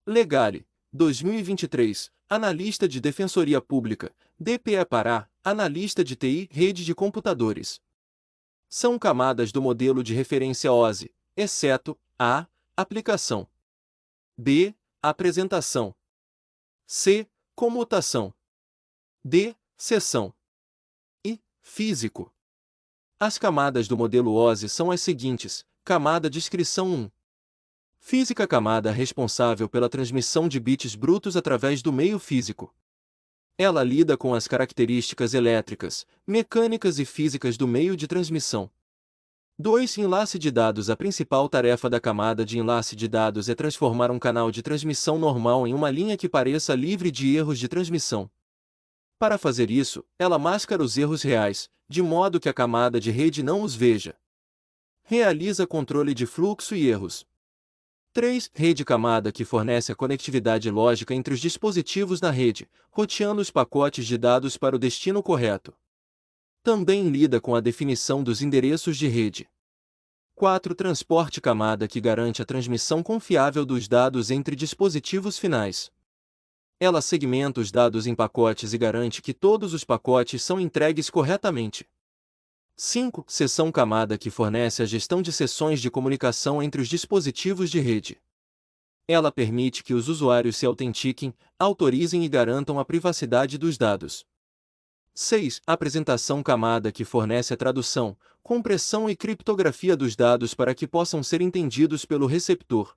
Legale, 2023, Analista de Defensoria Pública, DPE Pará, Analista de TI, Rede de Computadores. São camadas do modelo de referência OSI, exceto a. Aplicação. B. Apresentação. C. Comutação. D. Seção. E. Físico. As camadas do modelo OSI são as seguintes. Camada Descrição 1. Física. Camada responsável pela transmissão de bits brutos através do meio físico. Ela lida com as características elétricas, mecânicas e físicas do meio de transmissão. 2. Enlace de dados. A principal tarefa da camada de enlace de dados é transformar um canal de transmissão normal em uma linha que pareça livre de erros de transmissão. Para fazer isso, ela mascara os erros reais, de modo que a camada de rede não os veja. Realiza controle de fluxo e erros. 3. Rede. Camada que fornece a conectividade lógica entre os dispositivos na rede, roteando os pacotes de dados para o destino correto. Também lida com a definição dos endereços de rede. 4. Transporte. Camada que garante a transmissão confiável dos dados entre dispositivos finais. Ela segmenta os dados em pacotes e garante que todos os pacotes são entregues corretamente. 5. Seção. Camada que fornece a gestão de seções de comunicação entre os dispositivos de rede. Ela permite que os usuários se autentiquem, autorizem e garantam a privacidade dos dados. 6. Apresentação. Camada que fornece a tradução, compressão e criptografia dos dados para que possam ser entendidos pelo receptor.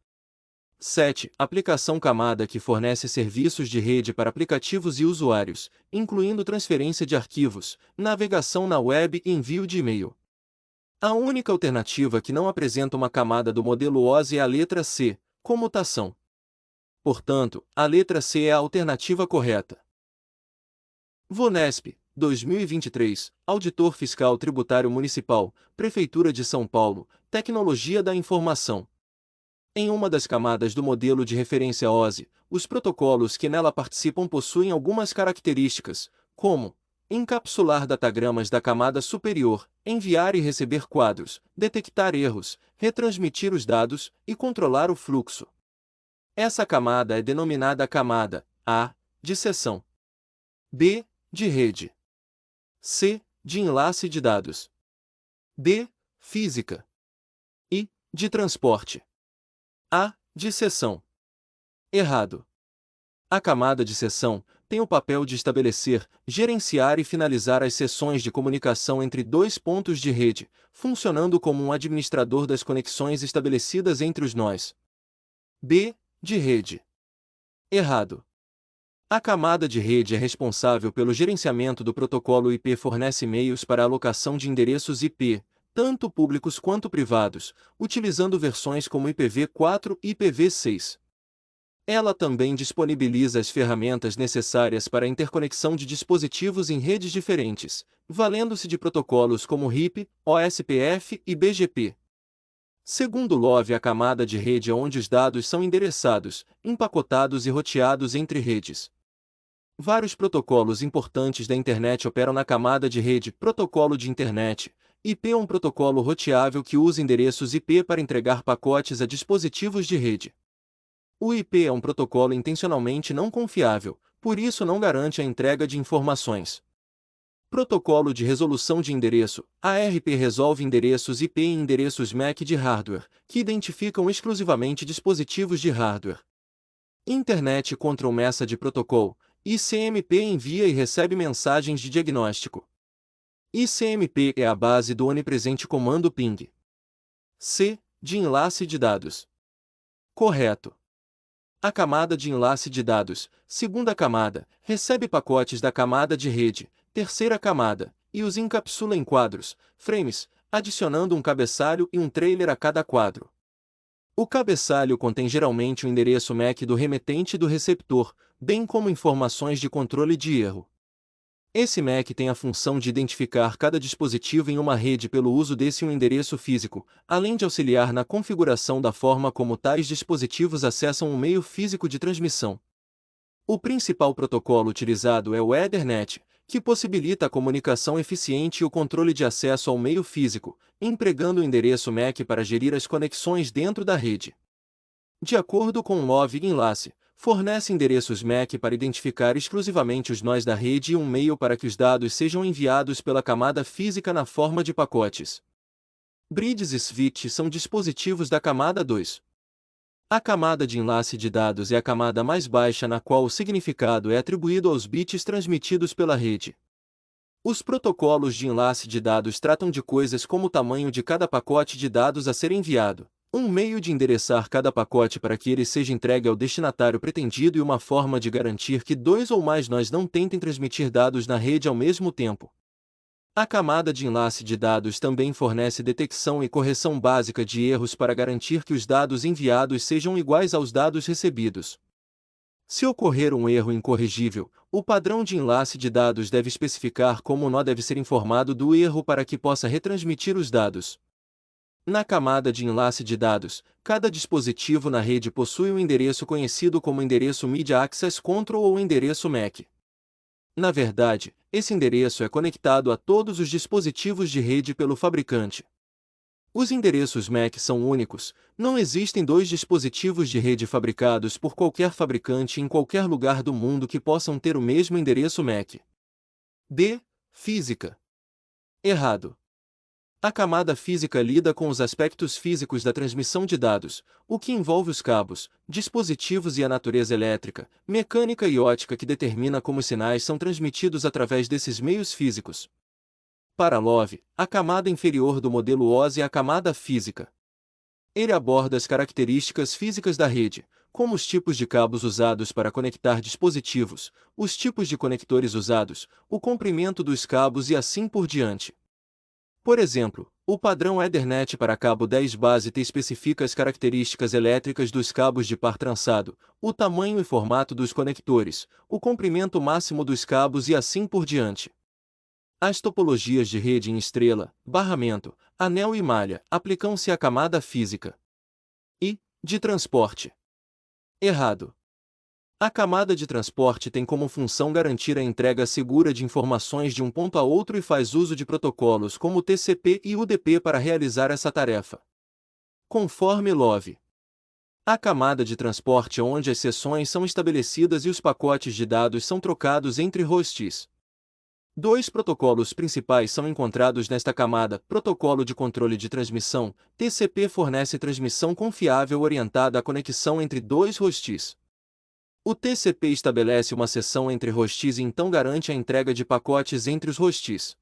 7. Aplicação. Camada que fornece serviços de rede para aplicativos e usuários, incluindo transferência de arquivos, navegação na web e envio de e-mail. A única alternativa que não apresenta uma camada do modelo OSI é a letra C, comutação. Portanto, a letra C é a alternativa correta. Vonesp, 2023, Auditor Fiscal Tributário Municipal, Prefeitura de São Paulo, Tecnologia da Informação. Em uma das camadas do modelo de referência OSI, os protocolos que nela participam possuem algumas características, como encapsular datagramas da camada superior, enviar e receber quadros, detectar erros, retransmitir os dados e controlar o fluxo. Essa camada é denominada camada A, de seção, B, de rede, C, de enlace de dados, D, física e, de transporte. A, de seção. Errado. A camada de seção tem o papel de estabelecer, gerenciar e finalizar as seções de comunicação entre dois pontos de rede, funcionando como um administrador das conexões estabelecidas entre os nós. B, de rede. Errado. A camada de rede é responsável pelo gerenciamento do protocolo IP, fornece meios para a alocação de endereços IP, tanto públicos quanto privados, utilizando versões como IPv4 e IPv6. Ela também disponibiliza as ferramentas necessárias para a interconexão de dispositivos em redes diferentes, valendo-se de protocolos como RIP, OSPF e BGP. Segundo Love, a camada de rede é onde os dados são endereçados, empacotados e roteados entre redes. Vários protocolos importantes da internet operam na camada de rede. Protocolo de internet. IP é um protocolo roteável que usa endereços IP para entregar pacotes a dispositivos de rede. O IP é um protocolo intencionalmente não confiável, por isso não garante a entrega de informações. Protocolo de resolução de endereço. ARP resolve endereços IP e endereços MAC de hardware, que identificam exclusivamente dispositivos de hardware. Internet Control Message Protocol. ICMP envia e recebe mensagens de diagnóstico. ICMP é a base do onipresente comando ping. C, de enlace de dados. Correto. A camada de enlace de dados, segunda camada, recebe pacotes da camada de rede, terceira camada, e os encapsula em quadros, frames, adicionando um cabeçalho e um trailer a cada quadro. O cabeçalho contém geralmente o endereço MAC do remetente e do receptor, bem como informações de controle de erro. Esse MAC tem a função de identificar cada dispositivo em uma rede pelo uso desse endereço físico, além de auxiliar na configuração da forma como tais dispositivos acessam o meio físico de transmissão. O principal protocolo utilizado é o Ethernet, que possibilita a comunicação eficiente e o controle de acesso ao meio físico, empregando o endereço MAC para gerir as conexões dentro da rede. De acordo com o Love Enlace, fornece endereços MAC para identificar exclusivamente os nós da rede e um meio para que os dados sejam enviados pela camada física na forma de pacotes. Bridges e switch são dispositivos da camada 2. A camada de enlace de dados é a camada mais baixa na qual o significado é atribuído aos bits transmitidos pela rede. Os protocolos de enlace de dados tratam de coisas como o tamanho de cada pacote de dados a ser enviado, um meio de endereçar cada pacote para que ele seja entregue ao destinatário pretendido e uma forma de garantir que dois ou mais nós não tentem transmitir dados na rede ao mesmo tempo. A camada de enlace de dados também fornece detecção e correção básica de erros para garantir que os dados enviados sejam iguais aos dados recebidos. Se ocorrer um erro incorrigível, o padrão de enlace de dados deve especificar como o nó deve ser informado do erro para que possa retransmitir os dados. Na camada de enlace de dados, cada dispositivo na rede possui um endereço conhecido como endereço Media Access Control ou endereço MAC. Na verdade, esse endereço é conectado a todos os dispositivos de rede pelo fabricante. Os endereços MAC são únicos, não existem dois dispositivos de rede fabricados por qualquer fabricante em qualquer lugar do mundo que possam ter o mesmo endereço MAC. D. Física. Errado. A camada física lida com os aspectos físicos da transmissão de dados, o que envolve os cabos, dispositivos e a natureza elétrica, mecânica e óptica que determina como os sinais são transmitidos através desses meios físicos. Para Love, a camada inferior do modelo OSI é a camada física. Ele aborda as características físicas da rede, como os tipos de cabos usados para conectar dispositivos, os tipos de conectores usados, o comprimento dos cabos e assim por diante. Por exemplo, o padrão Ethernet para cabo 10 base T especifica as características elétricas dos cabos de par trançado, o tamanho e formato dos conectores, o comprimento máximo dos cabos e assim por diante. As topologias de rede em estrela, barramento, anel e malha aplicam-se à camada física. E, de transporte. Errado. A camada de transporte tem como função garantir a entrega segura de informações de um ponto a outro e faz uso de protocolos como o TCP e UDP para realizar essa tarefa. Conforme Love. A camada de transporte é onde as seções são estabelecidas e os pacotes de dados são trocados entre hosts. Dois protocolos principais são encontrados nesta camada. Protocolo de controle de transmissão, TCP fornece transmissão confiável orientada à conexão entre dois hosts. O TCP estabelece uma seção entre hosts e então garante a entrega de pacotes entre os hosts.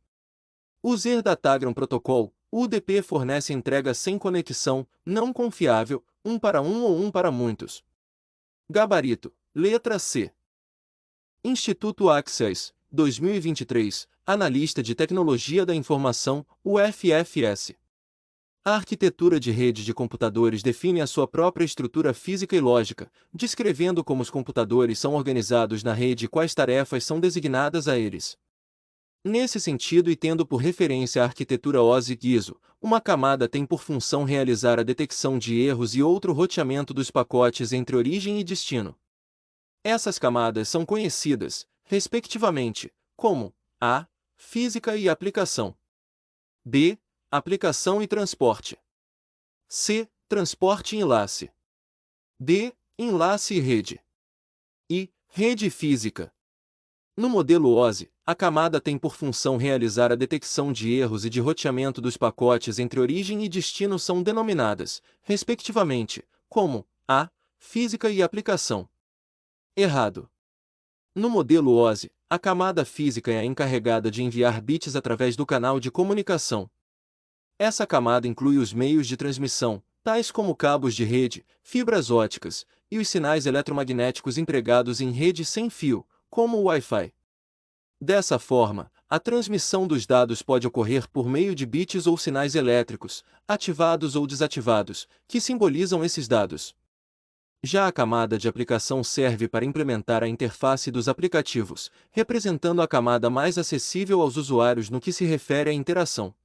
O Zer Datagram Protocol, UDP fornece entrega sem conexão, não confiável, um para um ou um para muitos. Gabarito, letra C. Instituto Access, 2023, Analista de Tecnologia da Informação, UFFS. A arquitetura de rede de computadores define a sua própria estrutura física e lógica, descrevendo como os computadores são organizados na rede e quais tarefas são designadas a eles. Nesse sentido e tendo por referência a arquitetura OSI-ISO, uma camada tem por função realizar a detecção de erros e outro roteamento dos pacotes entre origem e destino. Essas camadas são conhecidas, respectivamente, como A. Física e aplicação. B. Aplicação e transporte. C. Transporte e enlace. D. Enlace e rede. E. Rede física. No modelo OSI, a camada tem por função realizar a detecção de erros e de roteamento dos pacotes entre origem e destino são denominadas, respectivamente, como A. Física e aplicação. Errado. No modelo OSI, a camada física é a encarregada de enviar bits através do canal de comunicação. Essa camada inclui os meios de transmissão, tais como cabos de rede, fibras óticas, e os sinais eletromagnéticos empregados em rede sem fio, como o Wi-Fi. Dessa forma, a transmissão dos dados pode ocorrer por meio de bits ou sinais elétricos, ativados ou desativados, que simbolizam esses dados. Já a camada de aplicação serve para implementar a interface dos aplicativos, representando a camada mais acessível aos usuários no que se refere à interação.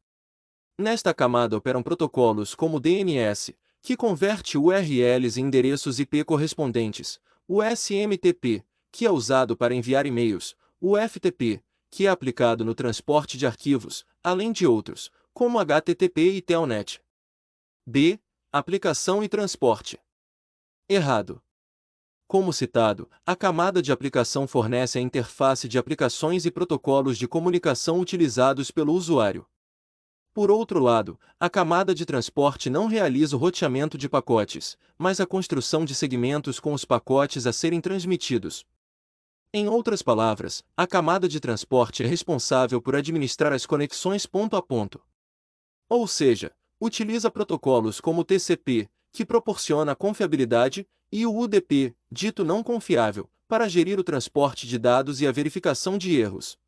Nesta camada operam protocolos como o DNS, que converte URLs em endereços IP correspondentes, o SMTP, que é usado para enviar e-mails, o FTP, que é aplicado no transporte de arquivos, além de outros, como HTTP e Telnet. B. Aplicação e transporte. Errado. Como citado, a camada de aplicação fornece a interface de aplicações e protocolos de comunicação utilizados pelo usuário. Por outro lado, a camada de transporte não realiza o roteamento de pacotes, mas a construção de segmentos com os pacotes a serem transmitidos. Em outras palavras, a camada de transporte é responsável por administrar as conexões ponto a ponto. Ou seja, utiliza protocolos como o TCP, que proporciona a confiabilidade, e o UDP, dito não confiável, para gerir o transporte de dados e a verificação de erros.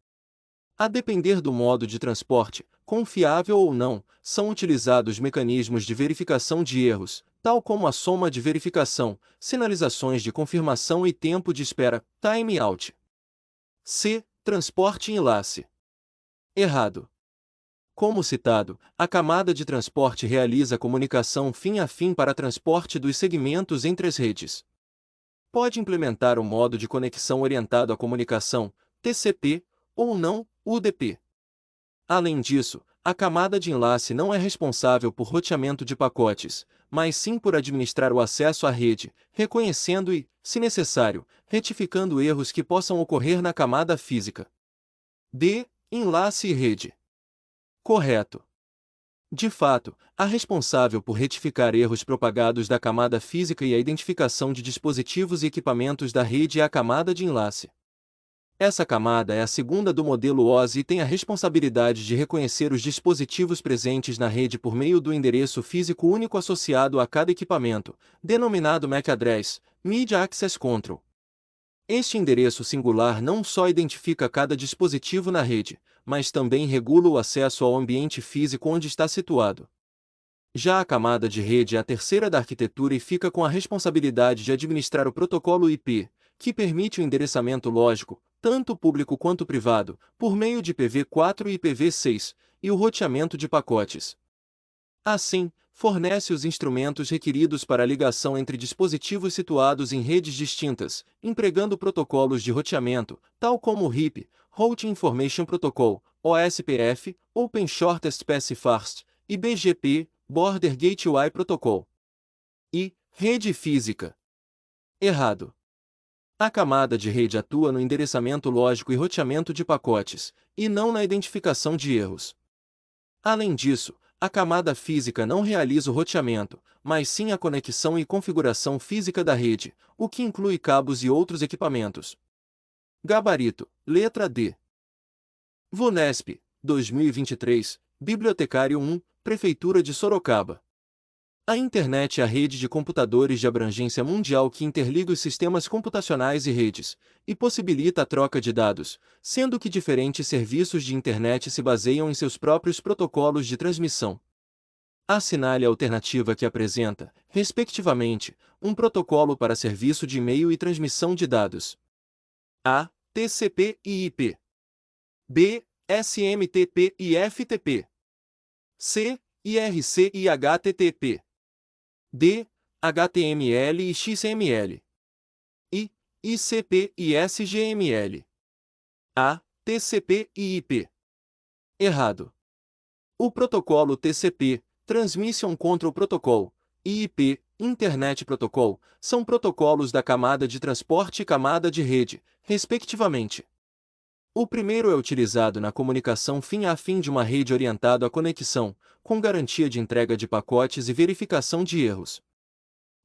A depender do modo de transporte, confiável ou não, são utilizados mecanismos de verificação de erros, tal como a soma de verificação, sinalizações de confirmação e tempo de espera, timeout. C. Transporte em enlace. Errado. Como citado, a camada de transporte realiza a comunicação fim a fim para transporte dos segmentos entre as redes. Pode implementar um modo de conexão orientado à comunicação, TCP, ou não, UDP. Além disso, a camada de enlace não é responsável por roteamento de pacotes, mas sim por administrar o acesso à rede, reconhecendo e, se necessário, retificando erros que possam ocorrer na camada física. D. Enlace e rede. Correto. De fato, a responsável por retificar erros propagados da camada física e a identificação de dispositivos e equipamentos da rede é a camada de enlace. Essa camada é a segunda do modelo OSI e tem a responsabilidade de reconhecer os dispositivos presentes na rede por meio do endereço físico único associado a cada equipamento, denominado MAC Address, Media Access Control. Este endereço singular não só identifica cada dispositivo na rede, mas também regula o acesso ao ambiente físico onde está situado. Já a camada de rede é a terceira da arquitetura e fica com a responsabilidade de administrar o protocolo IP, que permite o endereçamento lógico, tanto público quanto privado, por meio de IPv4 e IPv6, e o roteamento de pacotes. Assim, fornece os instrumentos requeridos para a ligação entre dispositivos situados em redes distintas, empregando protocolos de roteamento, tal como o RIP, Routing Information Protocol, OSPF, Open Shortest Path First, e BGP, Border Gateway Protocol. E rede física. Errado. A camada de rede atua no endereçamento lógico e roteamento de pacotes, e não na identificação de erros. Além disso, a camada física não realiza o roteamento, mas sim a conexão e configuração física da rede, o que inclui cabos e outros equipamentos. Gabarito, letra D. VUNESP, 2023, Bibliotecário 1, Prefeitura de Sorocaba. A internet é a rede de computadores de abrangência mundial que interliga os sistemas computacionais e redes, e possibilita a troca de dados, sendo que diferentes serviços de internet se baseiam em seus próprios protocolos de transmissão. Assinale a alternativa que apresenta, respectivamente, um protocolo para serviço de e-mail e transmissão de dados. A. TCP e IP. B. SMTP e FTP. C. IRC e HTTP. D. HTML e XML. I. ICP e SGML. A. TCP e IP. Errado. O protocolo TCP, Transmission Control Protocol, e IP, Internet Protocol, são protocolos da camada de transporte e camada de rede, respectivamente. O primeiro é utilizado na comunicação fim a fim de uma rede orientado à conexão, com garantia de entrega de pacotes e verificação de erros.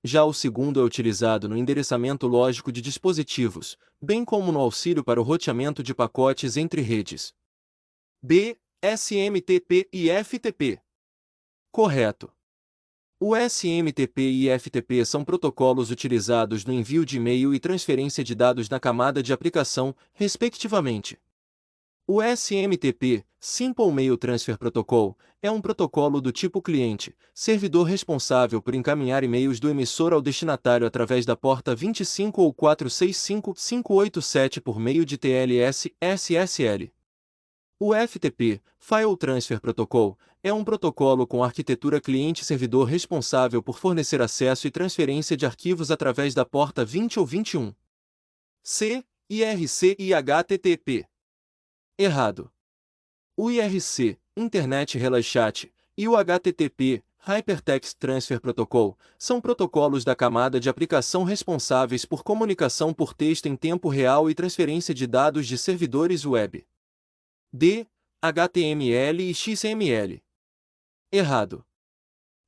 Já o segundo é utilizado no endereçamento lógico de dispositivos, bem como no auxílio para o roteamento de pacotes entre redes. B. SMTP e FTP. Correto. O SMTP e FTP são protocolos utilizados no envio de e-mail e transferência de dados na camada de aplicação, respectivamente. O SMTP, Simple Mail Transfer Protocol, é um protocolo do tipo cliente, servidor responsável por encaminhar e-mails do emissor ao destinatário através da porta 25 ou 465.587 por meio de TLS/SSL. O FTP, File Transfer Protocol, é um protocolo com arquitetura cliente-servidor responsável por fornecer acesso e transferência de arquivos através da porta 20 ou 21. C. IRC e HTTP. Errado. O IRC, Internet Relay Chat, e o HTTP, Hypertext Transfer Protocol, são protocolos da camada de aplicação responsáveis por comunicação por texto em tempo real e transferência de dados de servidores web. D. HTML e XML. Errado.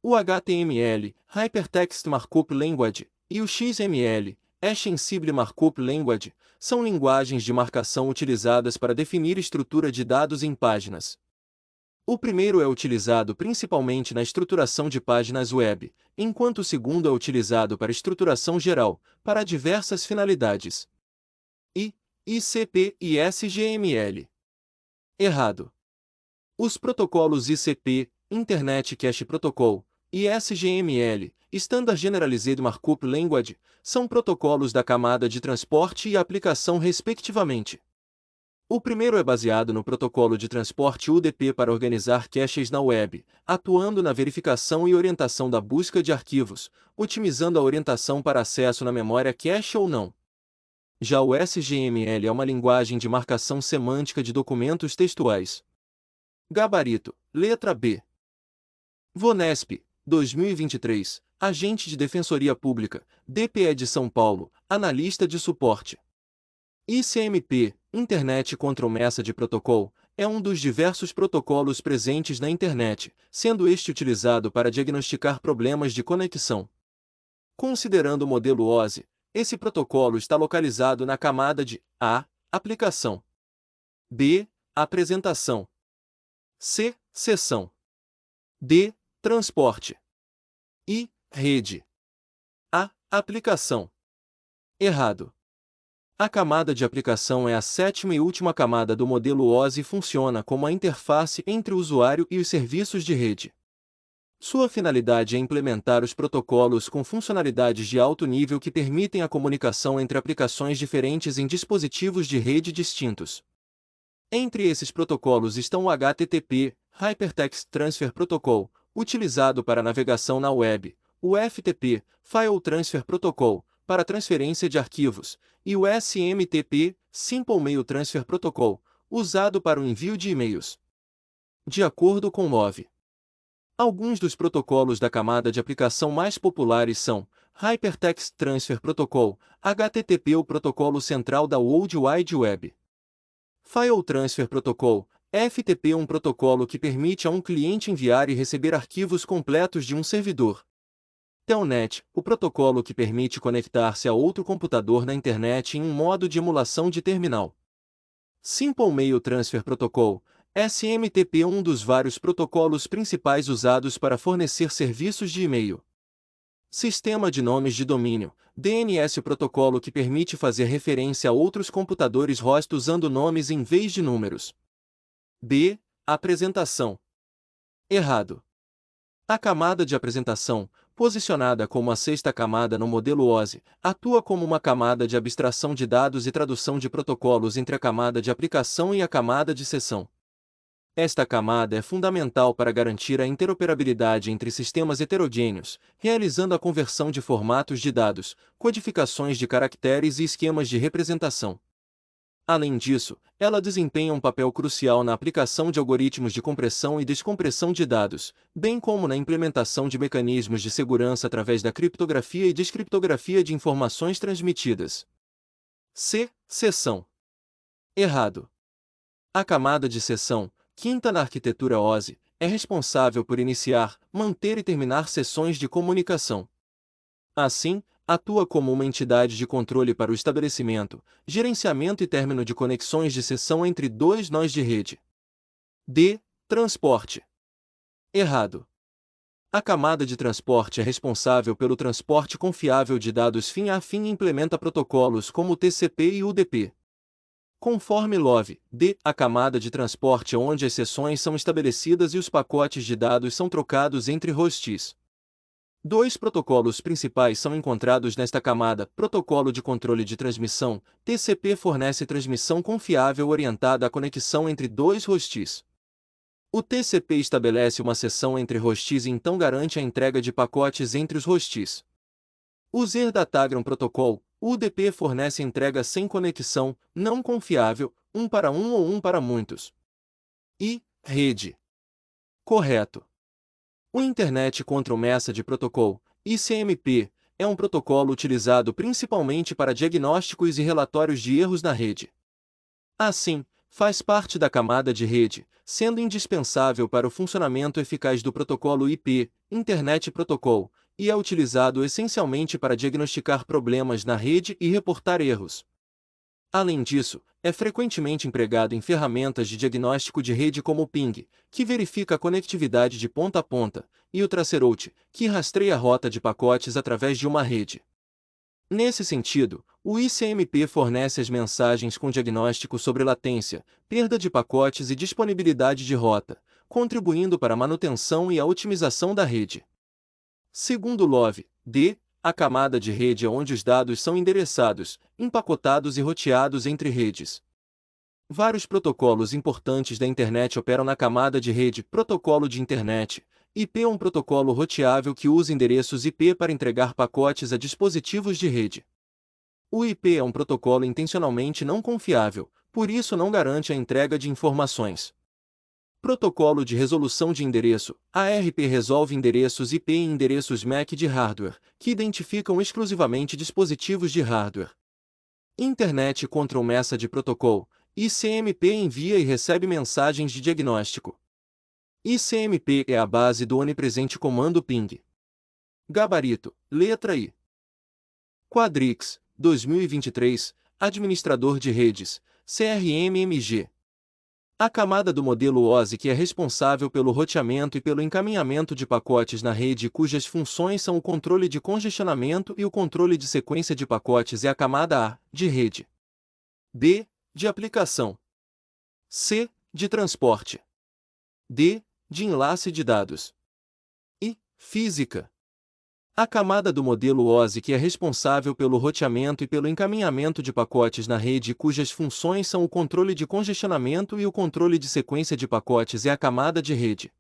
O HTML, Hypertext Markup Language, e o XML, Extensible Markup Language, são linguagens de marcação utilizadas para definir estrutura de dados em páginas. O primeiro é utilizado principalmente na estruturação de páginas web, enquanto o segundo é utilizado para estruturação geral, para diversas finalidades. ICP e SGML. Errado. Os protocolos ICP, Internet Cache Protocol, e SGML, Standard Generalized Markup Language, são protocolos da camada de transporte e aplicação respectivamente. O primeiro é baseado no protocolo de transporte UDP para organizar caches na web, atuando na verificação e orientação da busca de arquivos, otimizando a orientação para acesso na memória cache ou não. Já o SGML é uma linguagem de marcação semântica de documentos textuais. Gabarito, letra B. Vonesp, 2023, Agente de Defensoria Pública, DPE de São Paulo, Analista de Suporte. ICMP, Internet Control Message Protocol, é um dos diversos protocolos presentes na internet, sendo este utilizado para diagnosticar problemas de conexão. Considerando o modelo OSI, esse protocolo está localizado na camada de A. Aplicação. B. Apresentação. C. Seção. D. Transporte. I. Rede. A. Aplicação. Errado. A camada de aplicação é a sétima e última camada do modelo OSI e funciona como a interface entre o usuário e os serviços de rede. Sua finalidade é implementar os protocolos com funcionalidades de alto nível que permitem a comunicação entre aplicações diferentes em dispositivos de rede distintos. Entre esses protocolos estão o HTTP, Hypertext Transfer Protocol, utilizado para navegação na web, o FTP, File Transfer Protocol, para transferência de arquivos, e o SMTP, Simple Mail Transfer Protocol, usado para o envio de e-mails. De acordo com Move. Alguns dos protocolos da camada de aplicação mais populares são Hypertext Transfer Protocol, HTTP, o protocolo central da World Wide Web. File Transfer Protocol, FTP, um protocolo que permite a um cliente enviar e receber arquivos completos de um servidor. Telnet, o protocolo que permite conectar-se a outro computador na internet em um modo de emulação de terminal. Simple Mail Transfer Protocol, SMTP, um dos vários protocolos principais usados para fornecer serviços de e-mail. Sistema de Nomes de Domínio, DNS, o protocolo que permite fazer referência a outros computadores host usando nomes em vez de números. B. Apresentação. Errado. A camada de apresentação, posicionada como a sexta camada no modelo OSI, atua como uma camada de abstração de dados e tradução de protocolos entre a camada de aplicação e a camada de seção. Esta camada é fundamental para garantir a interoperabilidade entre sistemas heterogêneos, realizando a conversão de formatos de dados, codificações de caracteres e esquemas de representação. Além disso, ela desempenha um papel crucial na aplicação de algoritmos de compressão e descompressão de dados, bem como na implementação de mecanismos de segurança através da criptografia e descriptografia de informações transmitidas. C. Seção. Errado. A camada de seção, quinta na arquitetura OSI, é responsável por iniciar, manter e terminar sessões de comunicação. Assim, atua como uma entidade de controle para o estabelecimento, gerenciamento e término de conexões de seção entre dois nós de rede. D. Transporte. Errado. A camada de transporte é responsável pelo transporte confiável de dados fim a fim e implementa protocolos como o TCP e o UDP. Conforme Love, D. A camada de transporte é onde as seções são estabelecidas e os pacotes de dados são trocados entre hosts. Dois protocolos principais são encontrados nesta camada. Protocolo de Controle de Transmissão, TCP, fornece transmissão confiável orientada à conexão entre dois hosts. O TCP estabelece uma seção entre hosts e então garante a entrega de pacotes entre os hosts. O User Datagram Protocol, UDP, fornece entrega sem conexão, não confiável, um para um ou um para muitos. E. Rede. Correto. O Internet Control Message Protocol, ICMP, é um protocolo utilizado principalmente para diagnósticos e relatórios de erros na rede. Assim, faz parte da camada de rede, sendo indispensável para o funcionamento eficaz do protocolo IP, Internet Protocol, e é utilizado essencialmente para diagnosticar problemas na rede e reportar erros. Além disso, é frequentemente empregado em ferramentas de diagnóstico de rede como o ping, que verifica a conectividade de ponta a ponta, e o traceroute, que rastreia a rota de pacotes através de uma rede. Nesse sentido, o ICMP fornece as mensagens com diagnóstico sobre latência, perda de pacotes e disponibilidade de rota, contribuindo para a manutenção e a otimização da rede. Segundo LoV-D, a camada de rede é onde os dados são endereçados, empacotados e roteados entre redes. Vários protocolos importantes da internet operam na camada de rede. Protocolo de internet. IP é um protocolo roteável que usa endereços IP para entregar pacotes a dispositivos de rede. O IP é um protocolo intencionalmente não confiável, por isso não garante a entrega de informações. Protocolo de resolução de endereço. ARP resolve endereços IP em endereços MAC de hardware, que identificam exclusivamente dispositivos de hardware. Internet Control Message Protocol. ICMP envia e recebe mensagens de diagnóstico. ICMP é a base do onipresente comando ping. Gabarito, letra I. Quadrix, 2023, Administrador de Redes, CRM-MG. A camada do modelo OSI que é responsável pelo roteamento e pelo encaminhamento de pacotes na rede cujas funções são o controle de congestionamento e o controle de sequência de pacotes é a camada A, de rede. B, de aplicação. C, de transporte. D, de enlace de dados. I, física. A camada do modelo OSI que é responsável pelo roteamento e pelo encaminhamento de pacotes na rede cujas funções são o controle de congestionamento e o controle de sequência de pacotes é a camada de rede.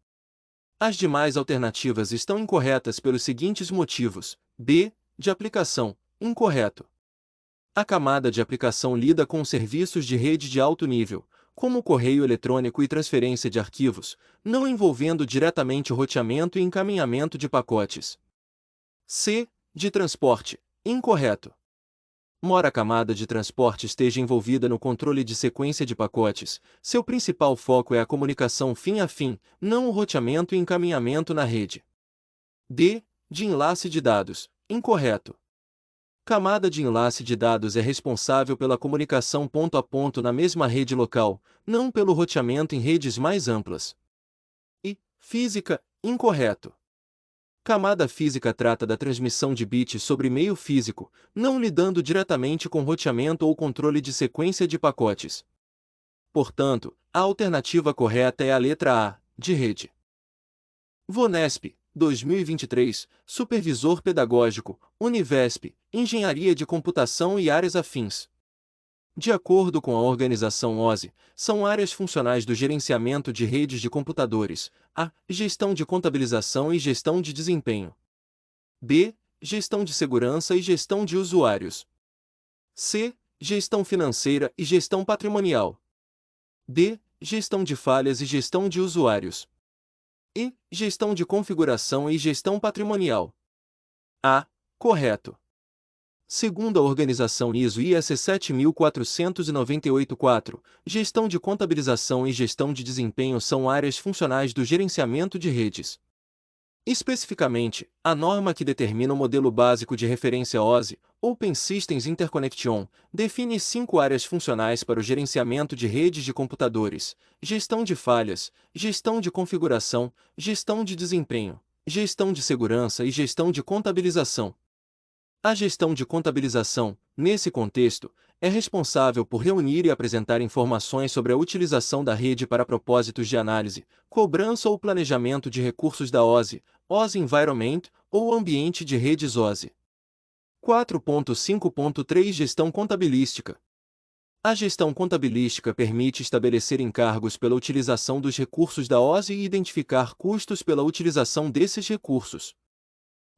As demais alternativas estão incorretas pelos seguintes motivos. B, de aplicação, incorreto. A camada de aplicação lida com serviços de rede de alto nível, como correio eletrônico e transferência de arquivos, não envolvendo diretamente o roteamento e encaminhamento de pacotes. C, de transporte, incorreto. Embora a camada de transporte esteja envolvida no controle de sequência de pacotes, seu principal foco é a comunicação fim a fim, não o roteamento e encaminhamento na rede. D, de enlace de dados, incorreto. Camada de enlace de dados é responsável pela comunicação ponto a ponto na mesma rede local, não pelo roteamento em redes mais amplas. E, física, incorreto. Camada física trata da transmissão de bits sobre meio físico, não lidando diretamente com roteamento ou controle de sequência de pacotes. Portanto, a alternativa correta é a letra A, de rede. Vonesp, 2023, Supervisor Pedagógico, Univesp, Engenharia de Computação e áreas afins. De acordo com a organização OSI, são áreas funcionais do gerenciamento de redes de computadores, A. Gestão de contabilização e gestão de desempenho. B. Gestão de segurança e gestão de usuários. C. Gestão financeira e gestão patrimonial. D. Gestão de falhas e gestão de usuários. E. Gestão de configuração e gestão patrimonial. A. Correto. Segundo a organização ISO/IEC 7498-4, gestão de contabilização e gestão de desempenho são áreas funcionais do gerenciamento de redes. Especificamente, a norma que determina o modelo básico de referência OSI, Open Systems Interconnection, define 5 áreas funcionais para o gerenciamento de redes de computadores: gestão de falhas, gestão de configuração, gestão de desempenho, gestão de segurança e gestão de contabilização. A gestão de contabilização, nesse contexto, é responsável por reunir e apresentar informações sobre a utilização da rede para propósitos de análise, cobrança ou planejamento de recursos da OSI, OSI Environment, ou ambiente de redes OSI. 4.5.3 Gestão contabilística. A gestão contabilística permite estabelecer encargos pela utilização dos recursos da OSI e identificar custos pela utilização desses recursos.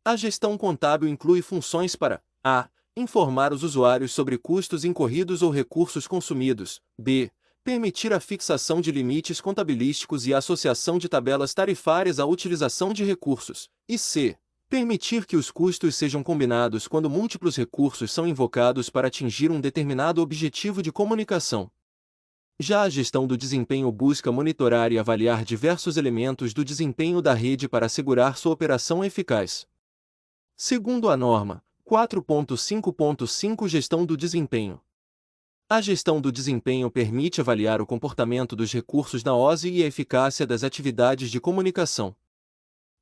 A gestão contábil inclui funções para a. Informar os usuários sobre custos incorridos ou recursos consumidos. B. permitir a fixação de limites contabilísticos e a associação de tabelas tarifárias à utilização de recursos, e c. permitir que os custos sejam combinados quando múltiplos recursos são invocados para atingir um determinado objetivo de comunicação. Já a gestão do desempenho busca monitorar e avaliar diversos elementos do desempenho da rede para assegurar sua operação eficaz. Segundo a norma 4.5.5 Gestão do desempenho. A gestão do desempenho permite avaliar o comportamento dos recursos na OSI e a eficácia das atividades de comunicação.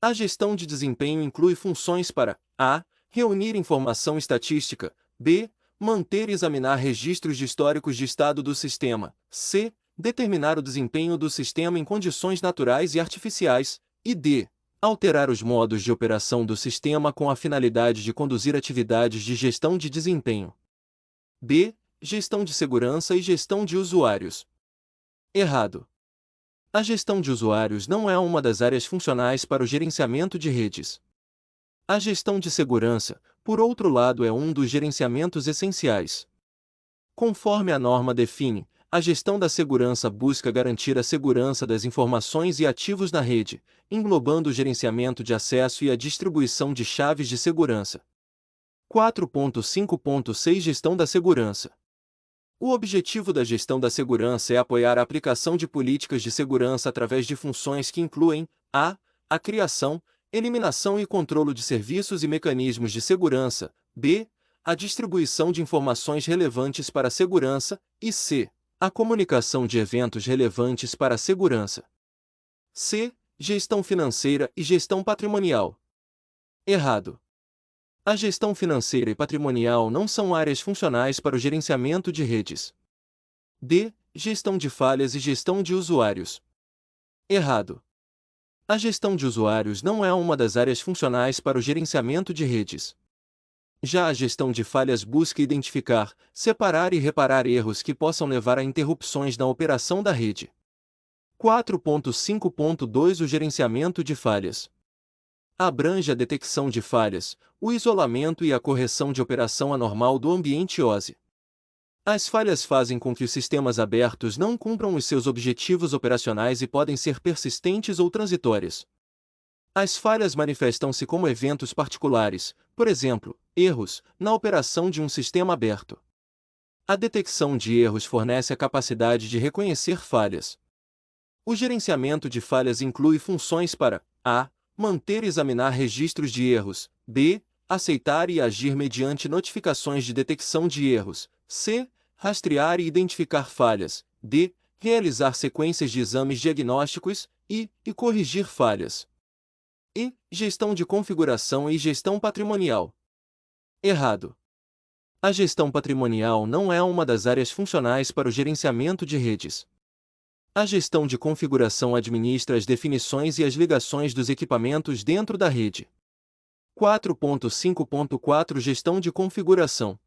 A gestão de desempenho inclui funções para a. reunir informação estatística, b. manter e examinar registros de históricos de estado do sistema, c. determinar o desempenho do sistema em condições naturais e artificiais, e d. alterar os modos de operação do sistema com a finalidade de conduzir atividades de gestão de desempenho. b. Gestão de segurança e gestão de usuários. Errado. A gestão de usuários não é uma das áreas funcionais para o gerenciamento de redes. A gestão de segurança, por outro lado, é um dos gerenciamentos essenciais. Conforme a norma define, a gestão da segurança busca garantir a segurança das informações e ativos na rede, englobando o gerenciamento de acesso e a distribuição de chaves de segurança. 4.5.6 Gestão da segurança. O objetivo da gestão da segurança é apoiar a aplicação de políticas de segurança através de funções que incluem a criação, eliminação e controle de serviços e mecanismos de segurança, b. a distribuição de informações relevantes para a segurança, e c. a comunicação de eventos relevantes para a segurança. c. Gestão financeira e gestão patrimonial. Errado. A gestão financeira e patrimonial não são áreas funcionais para o gerenciamento de redes. d. Gestão de falhas e gestão de usuários. Errado. A gestão de usuários não é uma das áreas funcionais para o gerenciamento de redes. Já a gestão de falhas busca identificar, separar e reparar erros que possam levar a interrupções na operação da rede. 4.5.2 O gerenciamento de falhas abrange a detecção de falhas, o isolamento e a correção de operação anormal do ambiente OSI. As falhas fazem com que os sistemas abertos não cumpram os seus objetivos operacionais e podem ser persistentes ou transitórias. As falhas manifestam-se como eventos particulares, por exemplo, erros, na operação de um sistema aberto. A detecção de erros fornece a capacidade de reconhecer falhas. O gerenciamento de falhas inclui funções para a. manter e examinar registros de erros, b. aceitar e agir mediante notificações de detecção de erros, c. rastrear e identificar falhas, d. realizar sequências de exames diagnósticos e corrigir falhas. E. Gestão de configuração e gestão patrimonial. Errado. A gestão patrimonial não é uma das áreas funcionais para o gerenciamento de redes. A gestão de configuração administra as definições e as ligações dos equipamentos dentro da rede. 4.5.4 Gestão de configuração.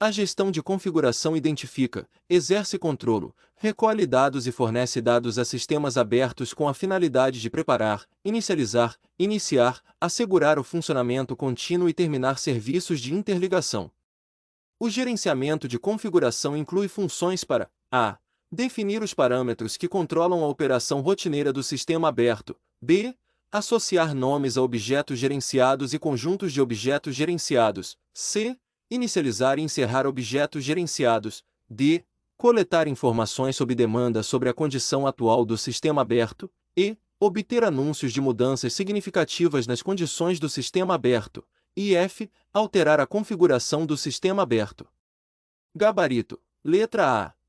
A gestão de configuração identifica, exerce controlo, recolhe dados e fornece dados a sistemas abertos com a finalidade de preparar, inicializar, iniciar, assegurar o funcionamento contínuo e terminar serviços de interligação. O gerenciamento de configuração inclui funções para a. definir os parâmetros que controlam a operação rotineira do sistema aberto, b. associar nomes a objetos gerenciados e conjuntos de objetos gerenciados, c. inicializar e encerrar objetos gerenciados, d. coletar informações sob demanda sobre a condição atual do sistema aberto, e. obter anúncios de mudanças significativas nas condições do sistema aberto, e f. alterar a configuração do sistema aberto. Gabarito. Letra A.